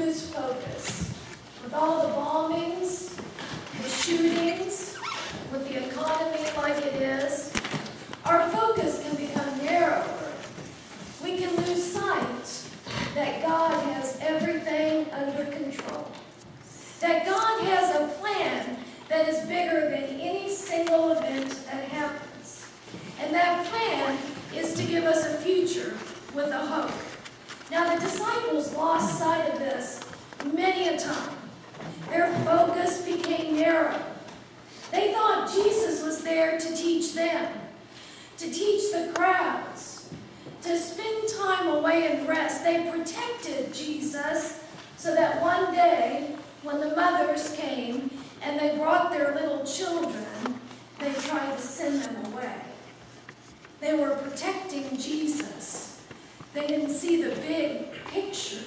lose focus. With all the bombings, the shootings, with the economy like it is, our focus can become narrower. We can lose sight that God has everything under control. That God has a plan that is bigger than any single event that happens. And that plan is to give us a future with a hope. Now the disciples lost sight of this many a time. Their focus became narrow. They thought Jesus was there to teach them, to teach the crowds, to spend time away and rest. They protected Jesus so that one day, when the mothers came and they brought their little children, they tried to send them away. They were protecting Jesus. They didn't see the big picture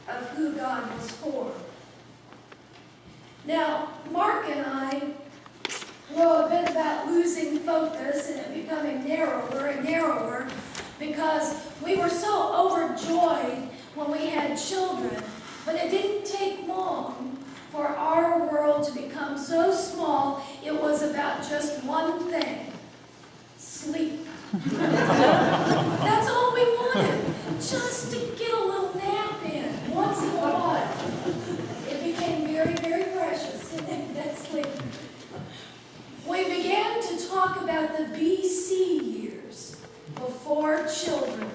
of who God was for. Now, Mark and I know a bit about losing focus and it becoming narrower and narrower because we were so overjoyed when we had children, but it didn't take long for our world to become so small it was about just one thing: sleep. That's all we wanted, just to get a little nap in once in a while. It became very, very precious, that sleep. We began to talk about the BC years, before children.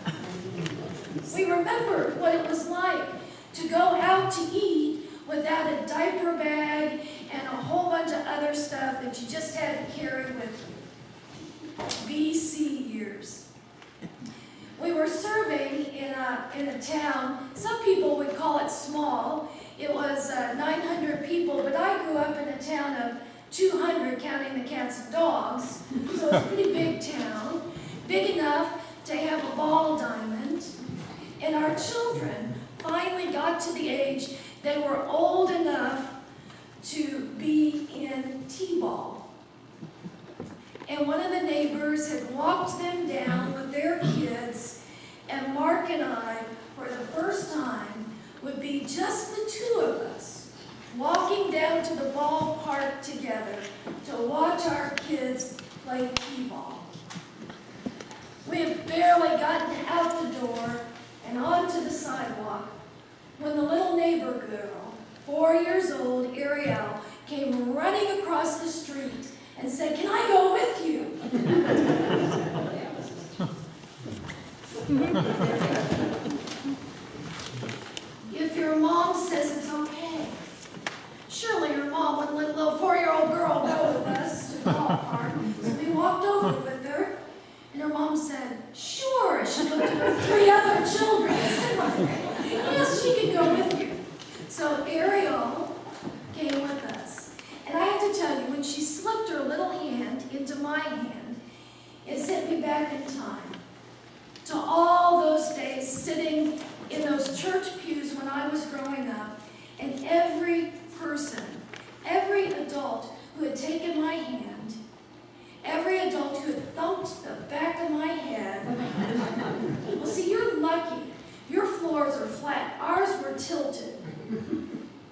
We remembered what it was like to go out to eat without a diaper bag and a whole bunch of other stuff that you just had to carry with you. BC years. We were serving in a town. Some people would call it small. It was 900 people, but I grew up in a town of 200, counting the cats and dogs. So it was a pretty big town, big enough to have a ball diamond. And our children finally got to the age they were old enough to be in T-ball. And one of the neighbors had walked them down with their kids, and Mark and I, for the first time, would be just the two of us, walking down to the ballpark together to watch our kids play T-ball. We had barely gotten out the door and onto the sidewalk when the little neighbor girl, 4 years old, Ariel, came running across the street and said, "Can I go with you?" If your mom says it's okay, surely your mom wouldn't let a little 4-year-old girl go with us to the ballpark. So we walked over with her, and her mom said, "Sure." She looked at her 3 other children and said, "Yes, she can go with you." So Ariel came with us. And I have to tell you, when she slipped her little hand into my hand, it sent me back in time to all those days sitting in those church pews when I was growing up, and every person, every adult who had taken my hand, every adult who had thumped the back of my head. Well, see, you're lucky. Your floors are flat. Ours were tilted.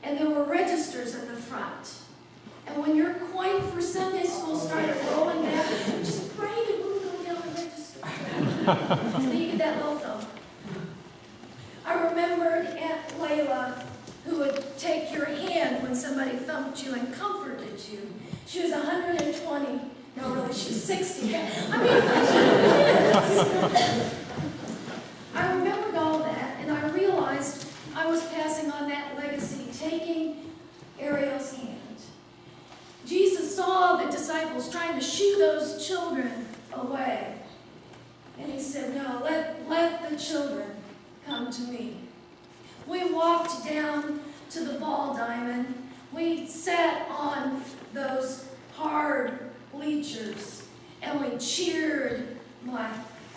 And there were registers in the front. And when your coin for Sunday school started rolling down, just pray it wouldn't go down the register. So you get that little thump. I remembered Aunt Layla, who would take your hand when somebody thumped you and comforted you. She was 120. No, really, she was 60. I mean, kids. I remembered all that, and I realized I was passing on that legacy, taking Ariel's hand. Jesus saw the disciples trying to shoo those children away. And he said, "No, let the children come to me." We walked down to the ball diamond. We sat on those hard bleachers, and we cheered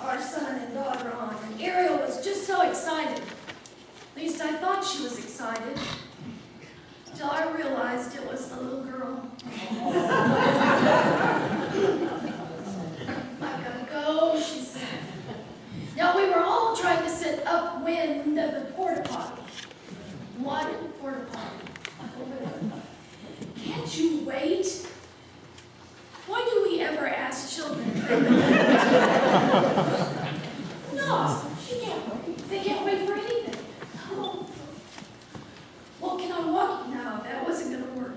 our son and daughter on. And Ariel was just so excited. At least I thought she was excited, till I realized it was the little girl. "I've got to go," she said. Now we were all trying to sit upwind of the porta potty. one porta potty. Can't you wait? Why do we ever ask children if they can wait? No, she can't wait. They can't wait for anything. Oh. Well, can I walk? No, that wasn't going to work.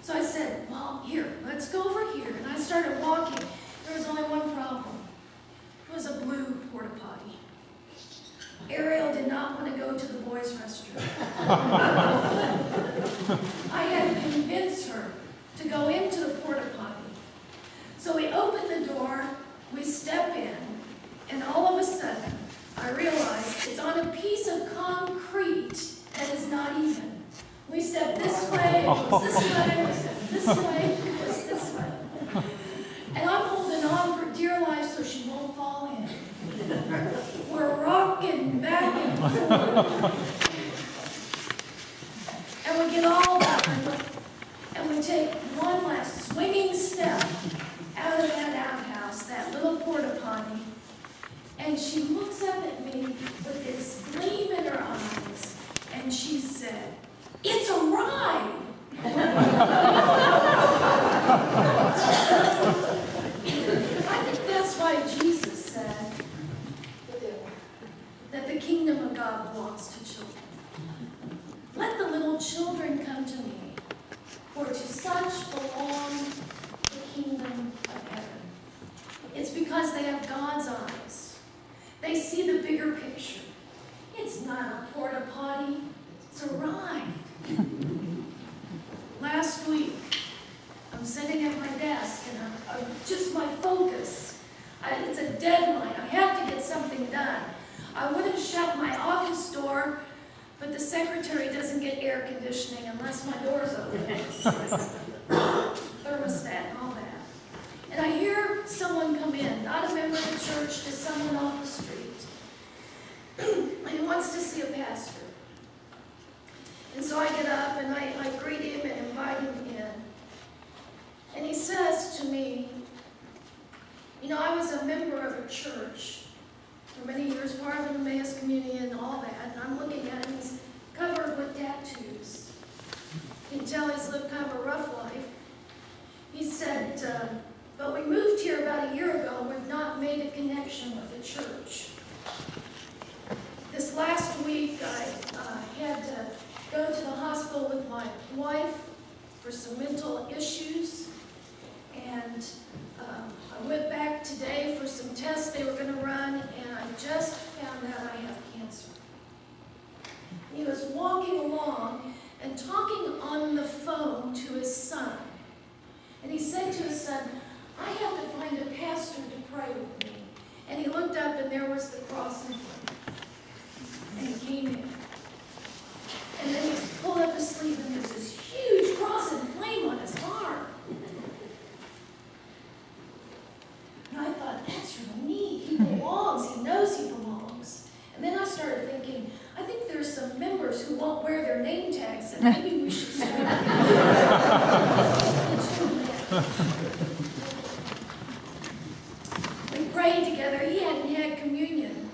So I said, well, here, let's go over here. And I started walking. There was only one problem. It was a blue porta potty. Ariel did not want to go to the boys' restroom. I had to convince her to go into the porta potty. So we opened the door, we step in, and all of a sudden, I realized it's on a piece of concrete that is not even. We step this way, it goes this way, we step this way, it goes this way. And I'm holding on for dear life so she won't fall in. We're rocking back and forth. And we get all done, and we take one last swinging step out of that outhouse, that little porta potty, and she looks up at me with this gleam in her eyes, and she said, "It's a ride!" I think that's why Jesus said that the kingdom of God belongs to children. Let the little children come to me, for to such belong the kingdom of heaven. It's because they have God's eyes. They see the bigger picture. It's not a porta potty, it's a ride. Last week, I'm sitting at my desk and I'm just my focus. It's a deadline. I have to get something done. I would have shut my office door, but the secretary doesn't get air conditioning unless my door's open. Thermostat and all that. And I hear someone come in, not a member of the church, just someone off the street. And he wants to see a pastor. And so I get up and I greet him and invite him in. And he says to me, you know, I was a member of a church for many years, part of the Emmaus community and all that. And I'm looking at him, he's covered with tattoos. You can tell he's lived kind of a rough life. He said, but we moved here about a year ago and we've not made a connection with the church. This last week I had to go to the hospital with my wife for some mental issues. And I went back today for some tests they were going to run, and I just found out I have cancer. He was walking along and talking on the phone to his son. And he said to his son, I have to find a pastor to pray with me. And he looked up and there was the cross in front. And he came in. And then he pulled up his sleeve and there's this huge cross and flame on his arm. And I thought, that's really neat. He belongs. He knows he belongs. And then I started thinking, I think there's some members who won't wear their name tags, and maybe we should start. We prayed together. He hadn't had communion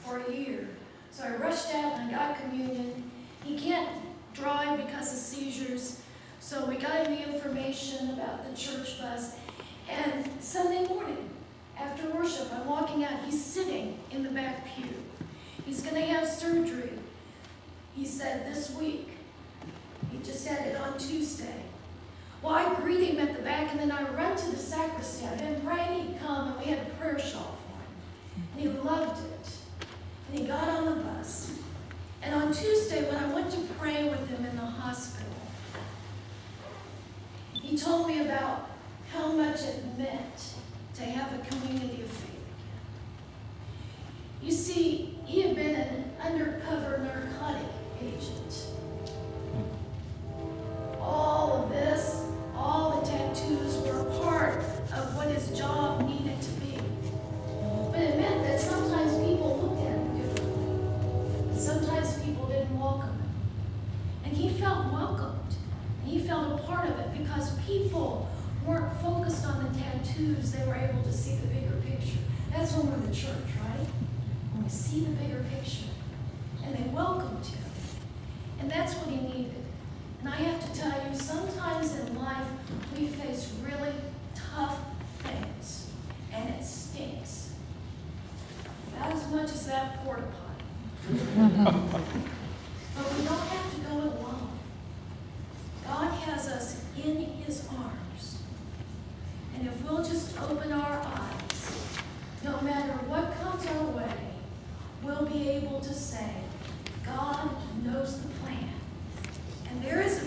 for a year. So I rushed out and I got communion. He can't drive because of seizures. So we got him the information about the church bus. And Sunday morning, after worship, I'm walking out. He's sitting in the back pew. He's going to have surgery, he said, this week. He just had it on Tuesday. Well, I greet him at the back, and then I run to the sacristy. I've been praying he'd come, and we had a prayer shawl for him. And he loved it. And he got on the bus. And on Tuesday, when I went to pray with him in the hospital, he told me about how much it meant to have a community of faith again. You see, he had been an undercover narcotic agent. All of this, all the tattoos were a part of what his job needed to be. But it meant that sometimes people looked at him differently. And sometimes people didn't welcome him. And he felt welcomed. And he felt a part of it because people weren't focused on the tattoos. They were able to see the bigger picture. That's when we're the church, right? When we see the bigger picture. And they welcomed him. And that's needed. And I have to tell you, sometimes in life, we face really tough things, and it stinks. Not as much as that porta potty. But we don't have to go it alone. God has us in his arms. And if we'll just open our eyes, no matter what comes our way, we'll be able to say, God knows the plan. And there is a